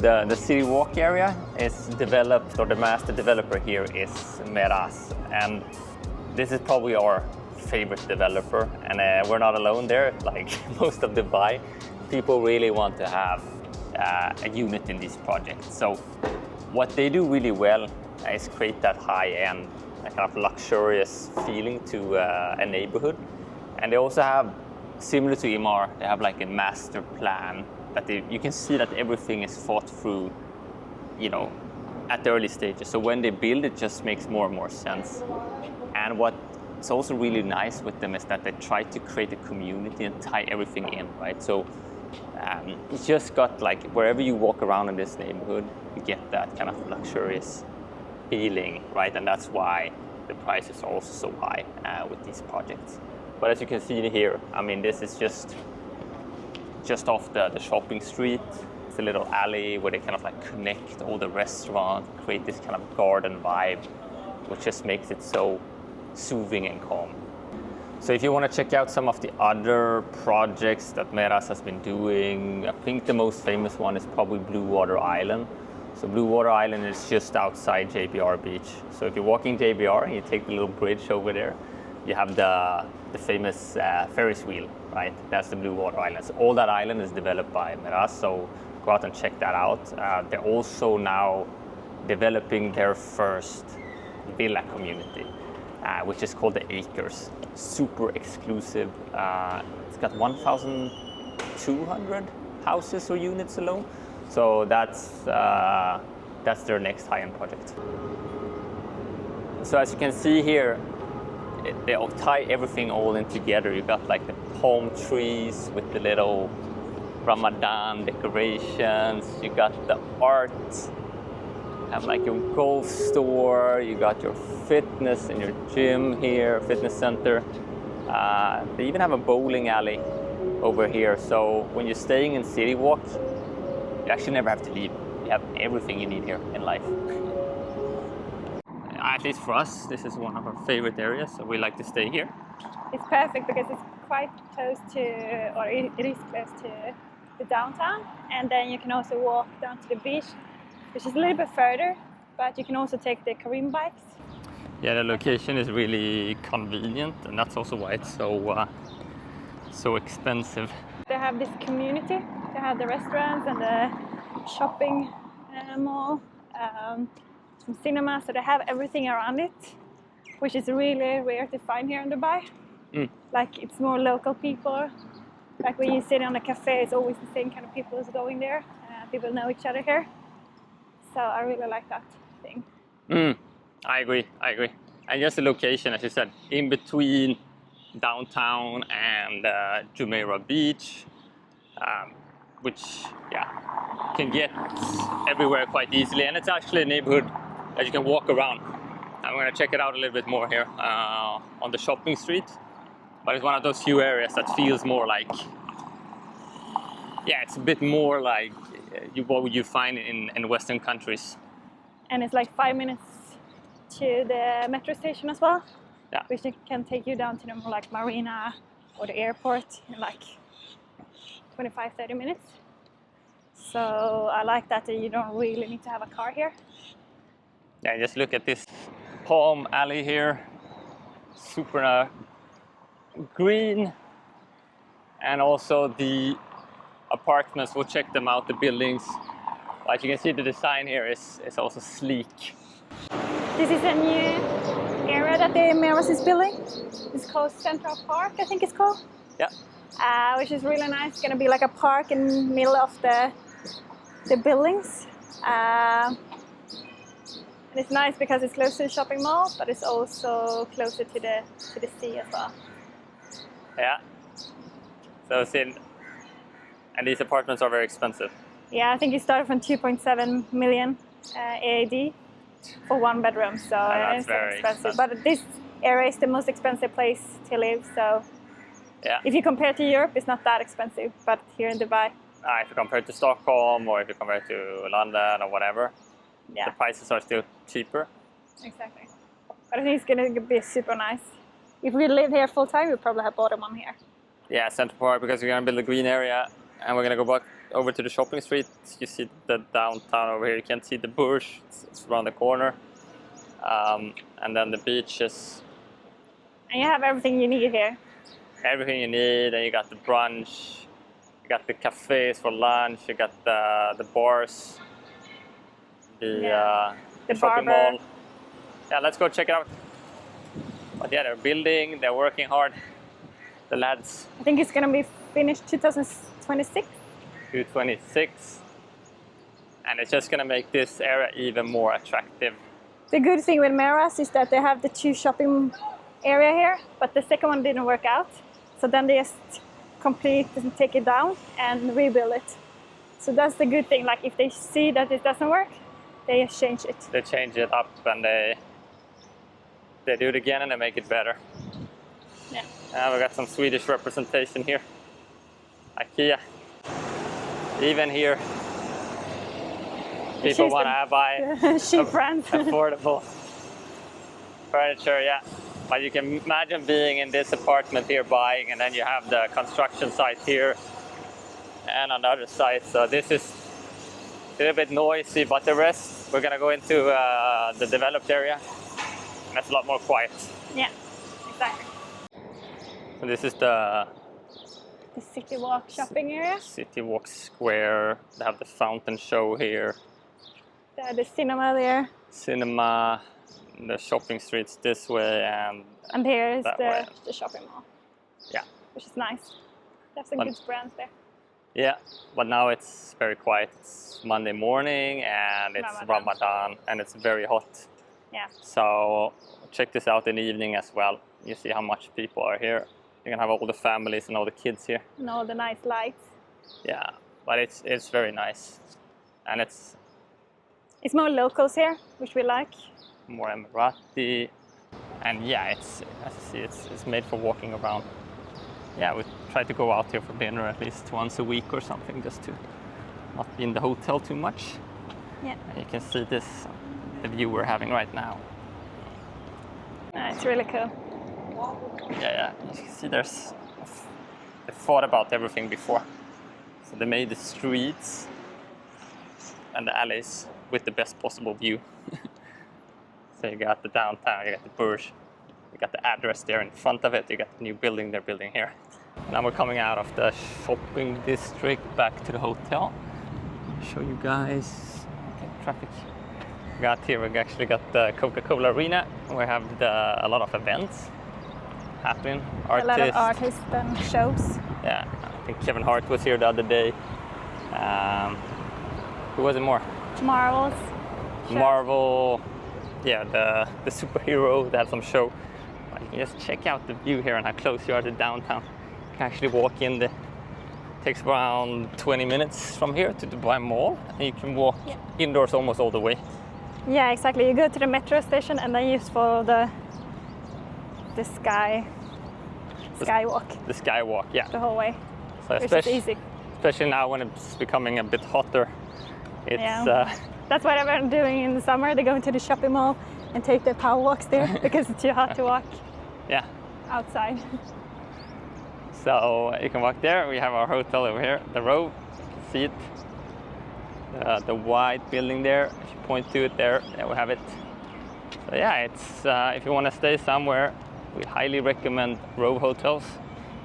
the city walk area is developed, or the master developer here is Meraas, and this is probably our favorite developer, and we're not alone there. Like most of Dubai, people really want to have a unit in these projects. So what they do really well is create that high-end, kind of luxurious feeling to a neighborhood. And they also have, similar to Emaar, they have like a master plan that you can see that everything is thought through, you know, at the early stages. So when they build, it just makes more and more sense. And what's also really nice with them is that they try to create a community and tie everything in, right? So it's just got like, wherever you walk around in this neighborhood, you get that kind of luxurious feeling, right? And that's why the prices are also so high with these projects. But as you can see here, I mean, this is just off the shopping street. It's a little alley where they kind of like connect all the restaurants, create this kind of garden vibe, which just makes it so soothing and calm. So if you want to check out some of the other projects that Meraas has been doing, I think the most famous one is probably Blue Water Island. So Blue Water Island is just outside JBR Beach. So if you're walking JBR and you take the little bridge over there, you have the famous Ferris wheel, right? That's the Blue Water Island. So all that island is developed by Meraas, so go out and check that out. They're also now developing their first villa community, which is called the Acres. Super exclusive. It's got 1,200 houses or units alone. So that's their next high-end project. So as you can see here, they all tie everything all in together. You got like the palm trees with the little Ramadan decorations. You got the art. Have like your golf store. You got your fitness and your gym here, fitness center. They even have a bowling alley over here. So when you're staying in City Walk, you actually never have to leave. You have everything you need here in life. At least for us, this is one of our favorite areas, so we like to stay here. It's perfect because it's quite close to, or it is close to the downtown, and then you can also walk down to the beach, which is a little bit further, but you can also take the Karim bikes. Yeah, the location is really convenient, and that's also why it's so expensive. They have this community. They have the restaurants and the shopping mall, some cinema, so they have everything around it, which is really rare to find here in Dubai. Like, it's more local people. Like when you sit on a cafe, it's always the same kind of people who's going there. People know each other here. So I really like that thing. I agree. And just the location, as you said, in between downtown and Jumeirah Beach, which, can get everywhere quite easily. And it's actually a neighborhood that you can walk around. I'm going to check it out a little bit more here on the shopping street. But it's one of those few areas that feels more like, it's a bit more like what would you find in Western countries. And it's like 5 minutes to the metro station as well, which can take you down to the more like marina or the airport in like 25-30 minutes. So I like that you don't really need to have a car here. Yeah, just look at this palm alley here, super green, and also the apartments. We'll check them out, the buildings. Like you can see, the design here is also sleek. This is a new area that the Meraas is building. It's called Central Park, I think it's called. Yeah. Which is really nice. It's gonna be like a park in the middle of the buildings. And it's nice because it's close to the shopping mall, but it's also closer to the sea as well. Yeah. So and these apartments are very expensive. Yeah, I think it started from 2.7 million AED for one bedroom, so it's very expensive. But this area is the most expensive place to live, so if you compare to Europe, it's not that expensive, but here in Dubai. If you compare it to Stockholm or if you compare it to London or whatever, the prices are still cheaper. Exactly. But I think it's going to be super nice. If we live here full time, we probably have bought one here. Yeah, Central Park, because we're going to build a green area and we're going to go over to the shopping street, you see the downtown over here. You can see the Burj, it's around the corner. And then the beaches. And you have everything you need here. Everything you need, and you got the brunch, you got the cafes for lunch, you got the bars, the shopping barber. mall. Yeah, let's go check it out. But yeah, they're building, they're working hard, the lads. I think it's gonna be finished 2026. 226, and it's just gonna make this area even more attractive. The good thing with Meraas is that they have the 2 shopping area here, but the second one didn't work out. So then they just complete and take it down and rebuild it. So that's the good thing. Like if they see that it doesn't work, they just change it. They change it up and they do it again and they make it better. Yeah. And we got some Swedish representation here. IKEA. Even here, people want to buy cheap brands. affordable furniture, yeah. But you can imagine being in this apartment here buying, and then you have the construction site here and on the other side. So this is a little bit noisy, but the rest, we're gonna go into the developed area. And that's a lot more quiet. Yeah, exactly. So this is the City Walk shopping area. City Walk Square. They have the fountain show here. They have the cinema there. Cinema. The shopping streets this way and here is way. the shopping mall. Yeah. Which is nice. There's some good brands there. Yeah, but now it's very quiet. It's Monday morning and it's Ramadan and it's very hot. Yeah. So check this out in the evening as well. You see how much people are here. You can have all the families and all the kids here. And all the nice lights. Yeah, but it's very nice. And it's more locals here, which we like. More Emirati, and yeah, it's as you see, it's made for walking around. Yeah, we try to go out here for dinner at least once a week or something, just to not be in the hotel too much. Yeah. And you can see the view we're having right now. It's really cool. Yeah. You can see they thought about everything before. So they made the streets and the alleys with the best possible view. So you got the downtown, you got the Burj, you got the address there in front of it, you got the new building they're building here. Now we're coming out of the shopping district back to the hotel. Show you guys, okay, traffic. We actually got the Coca-Cola Arena. We have a lot of events happening. A lot of artists and shows. Yeah, I think Kevin Hart was here the other day. Who was it more? Marvel. Yeah, the superhero, they have some show. But you can just check out the view here and how close you are to downtown. You can actually walk in. It takes around 20 minutes from here to Dubai Mall, and you can walk indoors almost all the way. Yeah, exactly. You go to the metro station and then you just follow the skywalk. The skywalk, yeah. The whole way. So which is easy. Especially now when it's becoming a bit hotter. That's what everyone's doing in the summer. They go into the shopping mall and take their power walks there because it's too hot to walk outside. So you can walk there. We have our hotel over here, the Rove. You can see it. The white building there. If you point to it there we have it. So yeah, it's if you want to stay somewhere, we highly recommend Rove Hotels.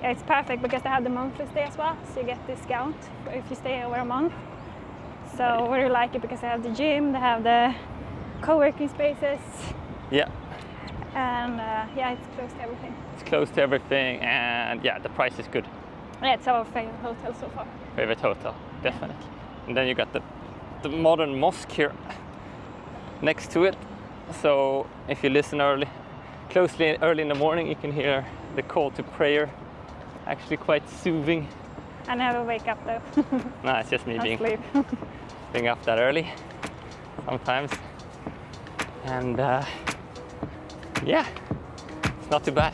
Yeah, it's perfect because they have the monthly stay as well, so you get discount if you stay over a month. So we really like it because they have the gym, they have the co-working spaces. Yeah. And it's close to everything. It's close to everything, and yeah, the price is good. Yeah, it's our favorite hotel so far. Favorite hotel, definitely. And then you got the modern mosque here next to it. So if you listen closely early in the morning, you can hear the call to prayer. Actually quite soothing. I never wake up though. No, it's just me being up that early sometimes. And yeah, it's not too bad.